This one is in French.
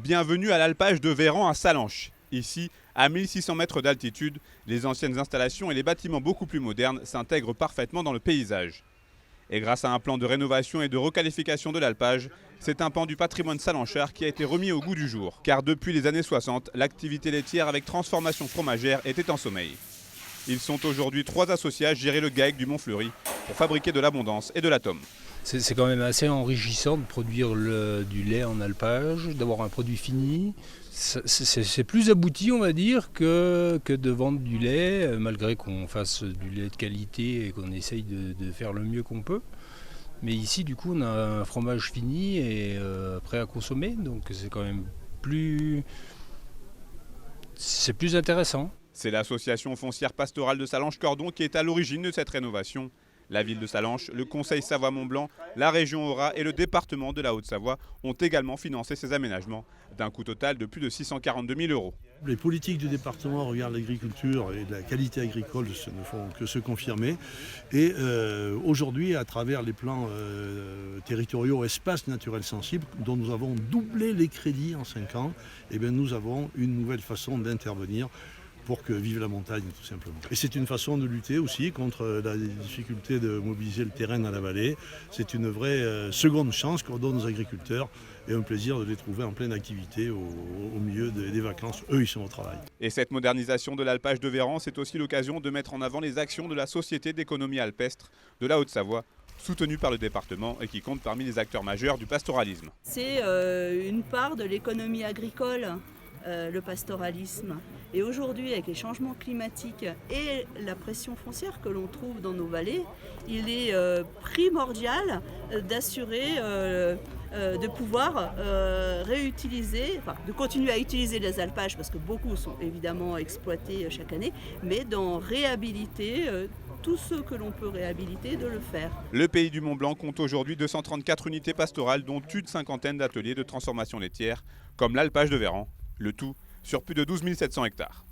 Bienvenue à l'alpage de Véran à Salanches. Ici, à 1600 mètres d'altitude, les anciennes installations et les bâtiments beaucoup plus modernes s'intègrent parfaitement dans le paysage. Et grâce à un plan de rénovation et de requalification de l'alpage, c'est un pan du patrimoine salanchard qui a été remis au goût du jour. Car depuis les années 60, l'activité laitière avec transformation fromagère était en sommeil. Ils sont aujourd'hui 3 associés à gérer le GAEC du Mont-Fleury pour fabriquer de l'abondance et de l'atome. C'est quand même assez enrichissant de produire du lait en alpage, d'avoir un produit fini. C'est plus abouti, on va dire, que de vendre du lait, malgré qu'on fasse du lait de qualité et qu'on essaye de faire le mieux qu'on peut. Mais ici, du coup, on a un fromage fini et prêt à consommer, donc c'est quand même plus intéressant. C'est l'association foncière pastorale de Salanches-Cordon qui est à l'origine de cette rénovation. La ville de Salanches, le Conseil Savoie-Mont-Blanc, la région Haut-Rhin et le département de la Haute-Savoie ont également financé ces aménagements, d'un coût total de plus de 642 000 €. Les politiques du département regardent l'agriculture et la qualité agricole ne font que se confirmer. Et aujourd'hui, à travers les plans territoriaux espaces naturels sensibles, dont nous avons doublé les crédits en 5 ans, eh bien, nous avons une nouvelle façon d'intervenir pour que vive la montagne, tout simplement. Et c'est une façon de lutter aussi contre la difficulté de mobiliser le terrain dans la vallée. C'est une vraie seconde chance qu'on donne aux agriculteurs et un plaisir de les trouver en pleine activité au milieu des vacances. Eux, ils sont au travail. Et cette modernisation de l'alpage de Véran, c'est aussi l'occasion de mettre en avant les actions de la Société d'économie alpestre de la Haute-Savoie, soutenue par le département et qui compte parmi les acteurs majeurs du pastoralisme. C'est une part de l'économie agricole. Le pastoralisme. Et aujourd'hui, avec les changements climatiques et la pression foncière que l'on trouve dans nos vallées, il est primordial d'assurer de pouvoir réutiliser, enfin, de continuer à utiliser les alpages parce que beaucoup sont évidemment exploités chaque année, mais d'en réhabiliter tous ceux que l'on peut réhabiliter, de le faire. Le Pays du Mont-Blanc compte aujourd'hui 234 unités pastorales, dont une cinquantaine d'ateliers de transformation laitière, comme l'alpage de Véran. Le tout sur plus de 12 700 hectares.